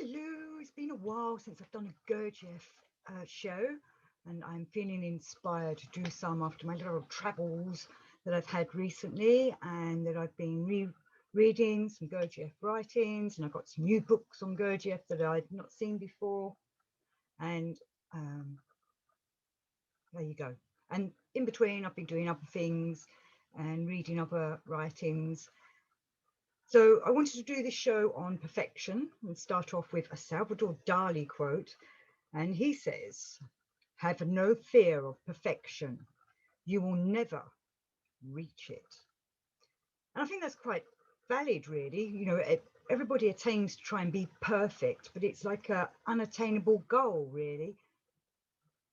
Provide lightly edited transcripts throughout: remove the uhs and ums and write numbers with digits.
Hello, it's been a while since I've done a Gurdjieff show, and I'm feeling inspired to do some after my little travels that I've had recently, and that I've been reading some Gurdjieff writings, and I've got some new books on Gurdjieff that I'd not seen before, and um, there you go. And in between, I've been doing other things and reading other writings. So I wanted to do this show on perfection and start off with a Salvador Dali quote. And he says, "Have no fear of perfection. You will never reach it." And I think that's quite valid, really. Everybody attains to try and be perfect, but it's like a unattainable goal, really.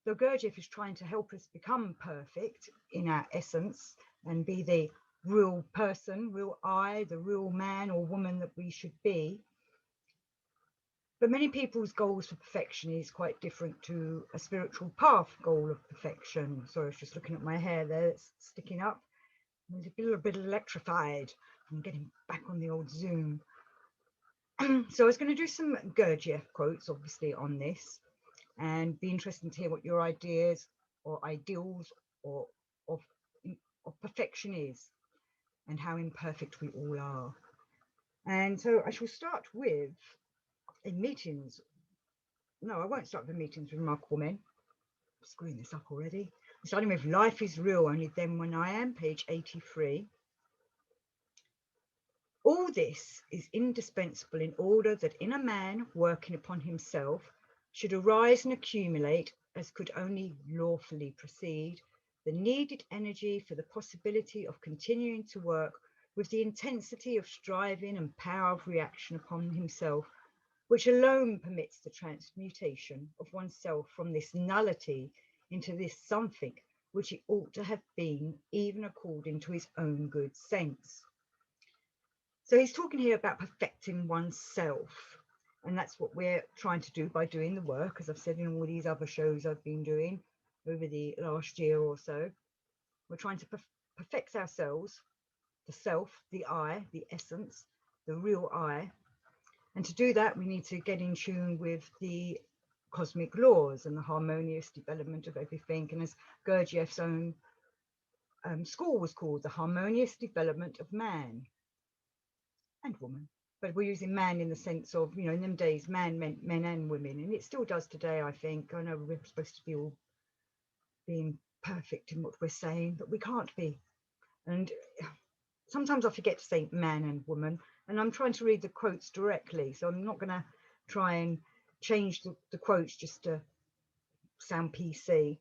So Gurdjieff is trying to help us become perfect in our essence and be the real person, real I, the real man or woman that we should be. But many people's goals for perfection is quite different to a spiritual path goal of perfection. So I was just looking at my hair there, it's sticking up. It's a little bit electrified. I'm getting back on the old Zoom. So I was going to do some Gurdjieff quotes, obviously, on this, and be interested to hear what your ideas or ideals or of, of perfection is, and how imperfect we all are. And so I shall start with in meetings. No, I won't start with meetings with remarkable men. I'm screwing this up already. I'm starting with Life is Real, Only Then When I Am, page 83. All this is indispensable in order that in a man working upon himself should arise and accumulate, as could only lawfully proceed, the needed energy for the possibility of continuing to work with the intensity of striving and power of reaction upon himself, which alone permits the transmutation of oneself from this nullity into this something which it ought to have been, even according to his own good sense. So he's talking here about perfecting oneself. And that's what we're trying to do by doing the work, as I've said in all these other shows I've been doing over the last year or so. We're trying to perfect ourselves, the self, the I, the essence, the real I. And to do that, we need to get in tune with the cosmic laws and the harmonious development of everything. And as Gurdjieff's own school was called, the harmonious development of man and woman. But we're using man in the sense of, in them days, man meant men and women. And it still does today, I think. I know we're supposed to be all being perfect in what we're saying, but we can't be. And sometimes I forget to say man and woman, and I'm trying to read the quotes directly. So I'm not going to try and change the quotes just to sound PC.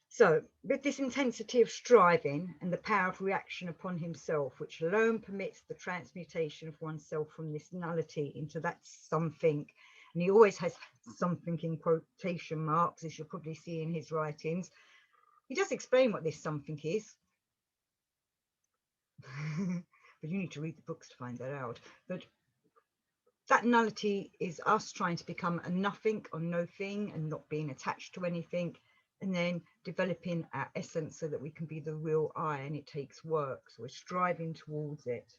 So, with this intensity of striving and the power of reaction upon himself, which alone permits the transmutation of oneself from this nullity into that something, and he always has something in quotation marks, as you'll probably see in his writings. He does explain what this something is, but you need to read the books to find that out. But that nullity is us trying to become a nothing or no thing and not being attached to anything, and then developing our essence so that we can be the real I, and it takes work. So we're striving towards it.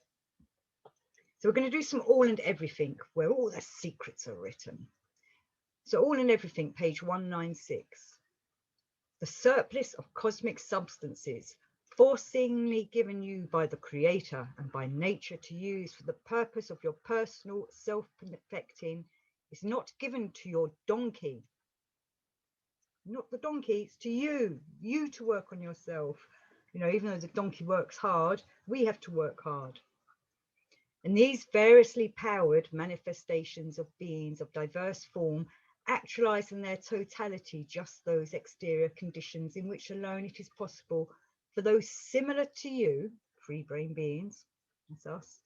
So we're going to do some all and everything where all the secrets are written. So all and everything, page 196. The surplus of cosmic substances forcingly given you by the Creator and by nature to use for the purpose of your personal self-perfecting is not given to your donkey. Not the donkey, it's to you to work on yourself. Even though the donkey works hard, we have to work hard. And these variously powered manifestations of beings of diverse form actualize in their totality just those exterior conditions in which alone it is possible for those similar to you, free brain beings, that's us,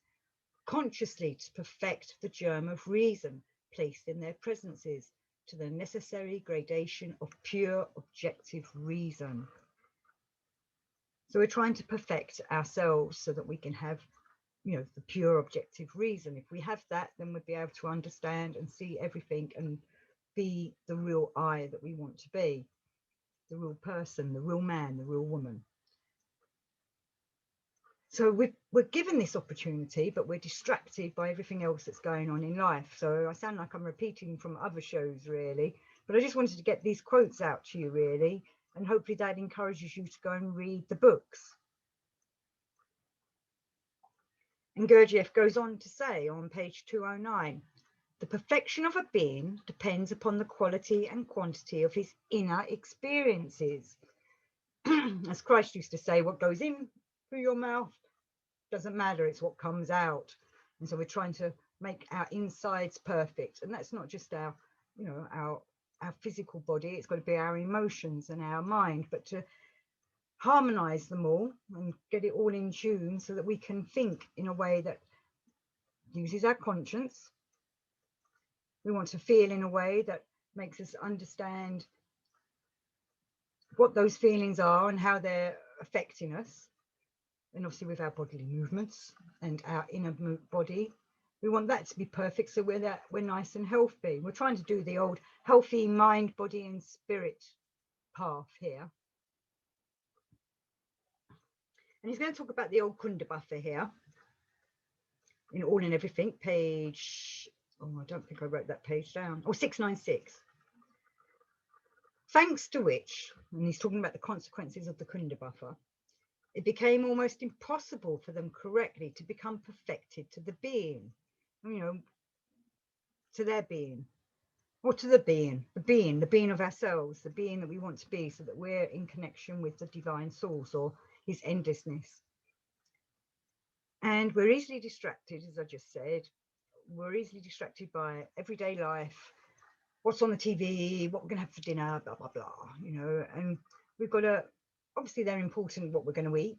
consciously to perfect the germ of reason placed in their presences to the necessary gradation of pure objective reason. So we're trying to perfect ourselves so that we can have, the pure objective reason. If we have that, then we'll be able to understand and see everything and be the real I that we want to be, the real person, the real man, the real woman. So we're given this opportunity, but we're distracted by everything else that's going on in life. So I sound like I'm repeating from other shows, really, but I just wanted to get these quotes out to you, really, and hopefully that encourages you to go and read the books. And Gurdjieff goes on to say on page 209, the perfection of a being depends upon the quality and quantity of his inner experiences. As Christ used to say, what goes in through your mouth doesn't matter, it's what comes out. And so we're trying to make our insides perfect. And that's not just our, you know, our physical body, it's got to be our emotions and our mind, but to harmonize them all and get it all in tune so that we can think in a way that uses our conscience. We want to feel in a way that makes us understand what those feelings are and how they're affecting us. And obviously with our bodily movements and our inner body, we want that to be perfect so we're nice and healthy. We're trying to do the old healthy mind, body and spirit path here. And he's going to talk about the old Kunda buffer here in All and Everything, page, oh, I don't think I wrote that page down, 696. Thanks to which, and he's talking about the consequences of the Kunda buffer, it became almost impossible for them correctly to become perfected to the being, you know, to their being, or to the being of ourselves, the being that we want to be, so that we're in connection with the divine source or his endlessness. And we're easily distracted, as I just said. We're easily distracted by everyday life, what's on the TV, what we're going to have for dinner, blah, blah, blah, you know, and we've got to, obviously they're important what we're going to eat.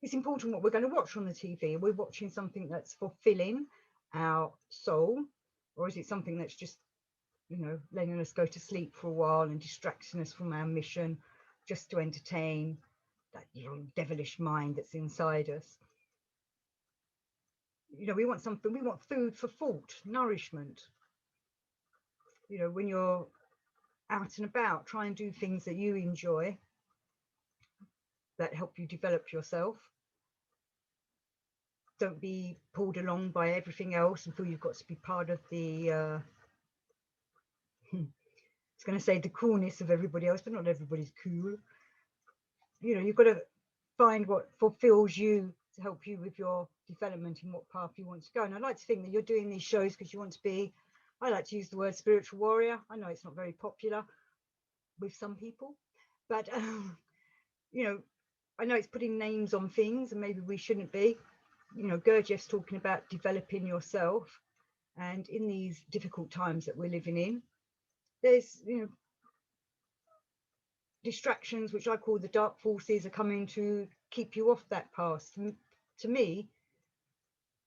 It's important what we're going to watch on the TV. Are we watching something that's fulfilling our soul, or is it something that's just, you know, letting us go to sleep for a while and distracting us from our mission just to entertain that, you know, devilish mind that's inside us? You know, we want something, we want food for thought, nourishment. You know, when you're out and about, try and do things that you enjoy, that help you develop yourself. Don't be pulled along by everything else and feel you've got to be part of the it's going to say the coolness of everybody else, but not everybody's cool. You know, you've got to find what fulfills you to help you with your development and what path you want to go. And I like to think that you're doing these shows because you want to be, I like to use the word spiritual warrior. I know it's not very popular with some people, but you know, I know it's putting names on things and maybe we shouldn't be. You know, Gurdjieff's talking about developing yourself, and in these difficult times that we're living in, there's, you know, distractions, which I call the dark forces, are coming to keep you off that path. To me,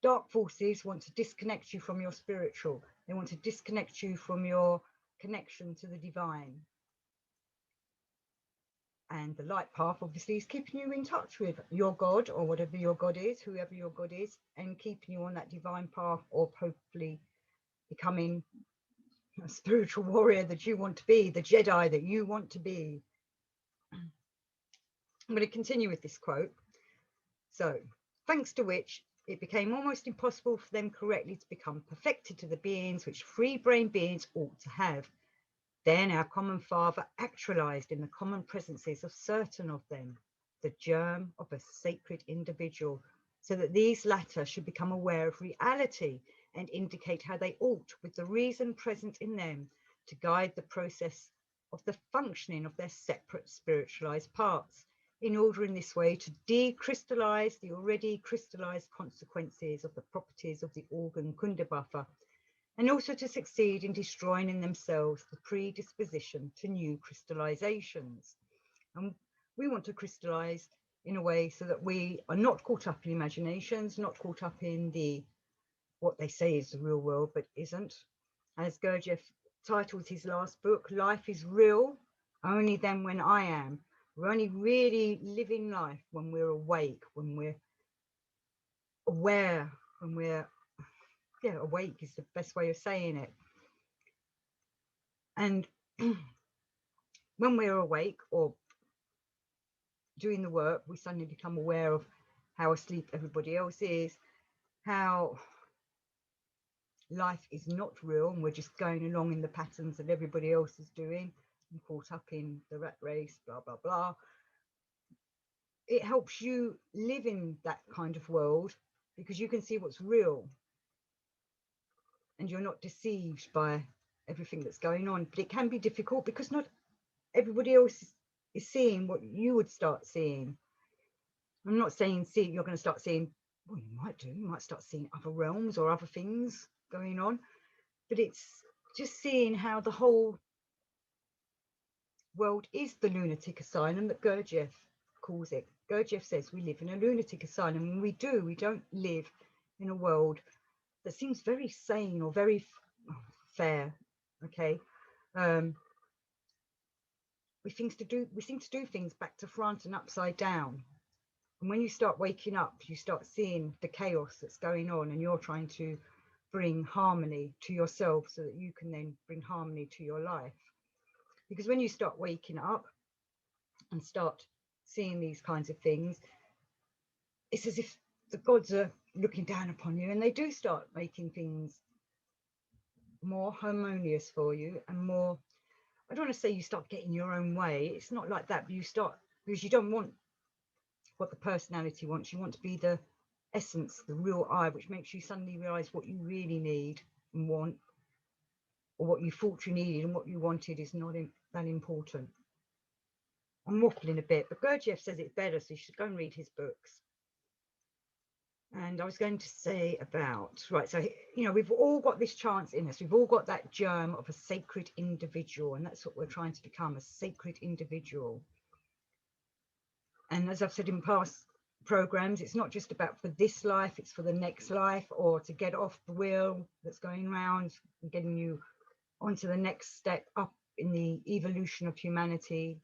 dark forces want to disconnect you from your spiritual. They want to disconnect you from your connection to the divine. And the light path, obviously, is keeping you in touch with your God, or whatever your God is, whoever your God is, and keeping you on that divine path, or hopefully becoming a spiritual warrior that you want to be, the Jedi that you want to be. I'm going to continue with this quote. So, thanks to which it became almost impossible for them correctly to become perfected to the beings which free-brain beings ought to have. Then our common Father actualized in the common presences of certain of them the germ of a sacred individual, so that these latter should become aware of reality and indicate how they ought, with the reason present in them, to guide the process of the functioning of their separate spiritualized parts, in order in this way to decrystallize the already crystallized consequences of the properties of the organ Kunda buffer, and also to succeed in destroying in themselves the predisposition to new crystallizations. And we want to crystallize in a way so that we are not caught up in imaginations, not caught up in the what they say is the real world, but isn't. As Gurdjieff titled his last book, Life is Real Only Then When I Am. We're only really living life when we're awake, when we're aware, when we're awake is the best way of saying it. And when we're awake or doing the work, we suddenly become aware of how asleep everybody else is, how life is not real and we're just going along in the patterns that everybody else is doing and caught up in the rat race, blah, blah, blah. It helps you live in that kind of world because you can see what's real and you're not deceived by everything that's going on. But it can be difficult because not everybody else is seeing what you would start seeing. I'm not saying you're going to start seeing, well, you might start seeing other realms or other things going on, but it's just seeing how the whole world is the lunatic asylum that Gurdjieff calls it. Gurdjieff says we live in a lunatic asylum, and we do. We don't live in a world that seems very sane or very fair. Okay, we seem to do things back to front and upside down. And when you start waking up, you start seeing the chaos that's going on, and you're trying to bring harmony to yourself so that you can then bring harmony to your life. Because when you start waking up and start seeing these kinds of things, it's as if the gods are looking down upon you, and they do start making things more harmonious for you and more, I don't want to say you start getting your own way. It's not like that, but you start, because you don't want what the personality wants. You want to be the essence, the real I, which makes you suddenly realize what you really need and want, or what you thought you needed and what you wanted is not that important. I'm waffling a bit, but Gurdjieff says it better, so you should go and read his books. And I was going to say about, right, so, you know, we've all got this chance in us. We've all got that germ of a sacred individual, and that's what we're trying to become, a sacred individual. And as I've said in past programs, it's not just about for this life, it's for the next life, or to get off the wheel that's going round and getting you onto the next step up in the evolution of humanity,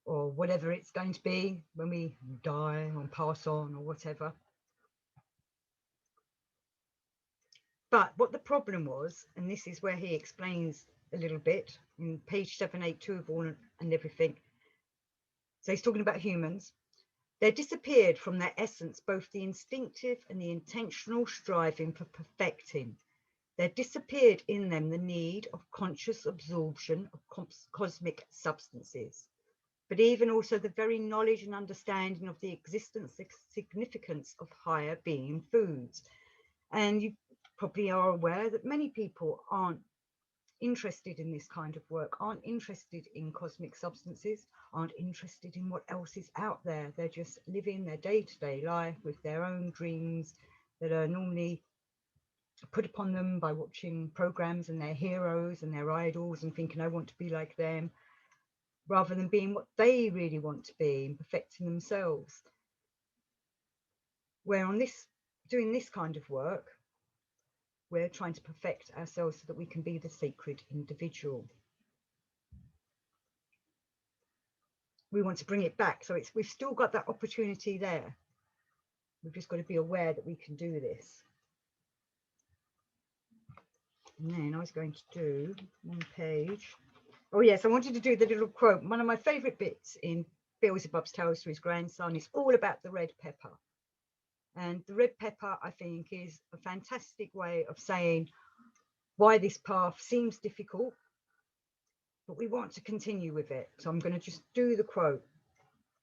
or whatever it's going to be when we die or pass on or whatever. But what the problem was, and this is where he explains a little bit in page 782 of All and Everything. So he's talking about humans. There disappeared from their essence both the instinctive and the intentional striving for perfecting. There disappeared in them the need of conscious absorption of cosmic substances, but even also the very knowledge and understanding of the existence and significance of higher being foods. And you probably are aware that many people aren't interested in this kind of work, aren't interested in cosmic substances, aren't interested in what else is out there. They're just living their day-to-day life with their own dreams that are normally put upon them by watching programs and their heroes and their idols and thinking, I want to be like them, rather than being what they really want to be and perfecting themselves. Where on this, doing this kind of work, we're trying to perfect ourselves so that we can be the sacred individual. We want to bring it back. So we've still got that opportunity there. We've just got to be aware that we can do this. And then I was going to do one page. Oh yes, I wanted to do the little quote. One of my favourite bits in Beelzebub's Tales to His Grandson is all about the red pepper. And the red pepper, I think, is a fantastic way of saying why this path seems difficult, but we want to continue with it. So I'm going to just do the quote.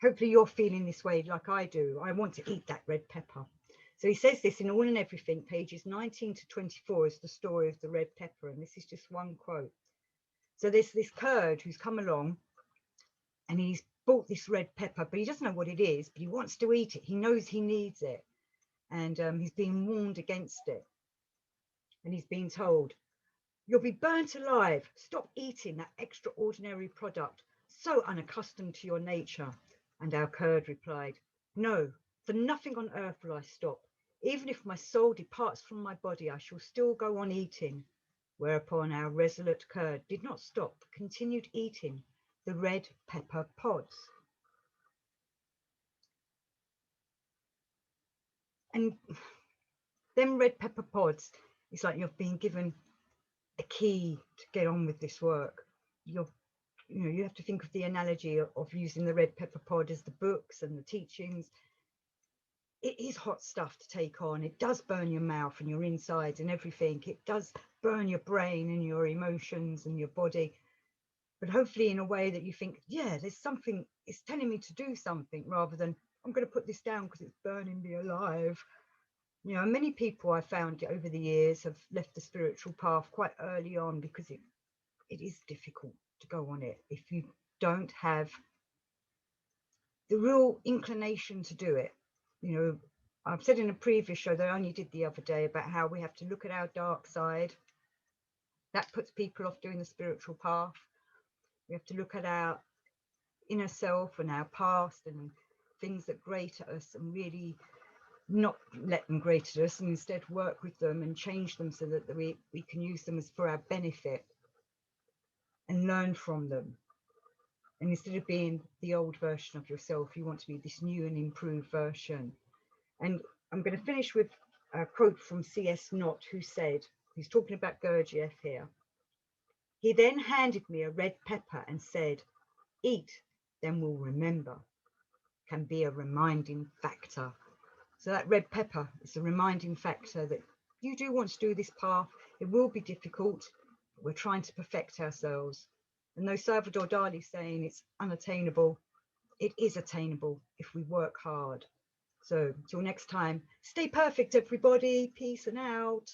Hopefully you're feeling this way like I do. I want to eat that red pepper. So he says this in All and Everything, pages 19 to 24 is the story of the red pepper. And this is just one quote. So there's this Kurd who's come along and he's bought this red pepper, but he doesn't know what it is, but he wants to eat it. He knows he needs it. And he's being warned against it. And he's being told, you'll be burnt alive. Stop eating that extraordinary product, so unaccustomed to your nature. And our Kurd replied, no, for nothing on earth will I stop. Even if my soul departs from my body, I shall still go on eating. Whereupon our resolute Kurd did not stop, but continued eating the red pepper pods. And them red pepper pods, it's like you've been given a key to get on with this work. You have to think of the analogy of using the red pepper pod as the books and the teachings. it is hot stuff to take on. It does burn your mouth and your insides and everything. It does burn your brain and your emotions and your body, but hopefully in a way that you think, yeah, there's something, it's telling me to do something, rather than I'm going to put this down because it's burning me alive. You know, many people I found over the years have left the spiritual path quite early on because it is difficult to go on it if you don't have the real inclination to do it. You know, I've said in a previous show that I only did the other day about how we have to look at our dark side. That puts people off doing the spiritual path. We have to look at our inner self and our past and things that grate at us, and really not let them grate at us, and instead work with them and change them so that we can use them as for our benefit and learn from them. And instead of being the old version of yourself, you want to be this new and improved version. And I'm going to finish with a quote from C.S. Knott, who said, he's talking about Gurdjieff here. He then handed me a red pepper and said, "Eat, then we'll remember," can be a reminding factor. So that red pepper is a reminding factor that you do want to do this path. It will be difficult, but we're trying to perfect ourselves. And though Salvador Dali's saying it's unattainable, it is attainable if we work hard. So until next time, stay perfect, everybody. Peace and out.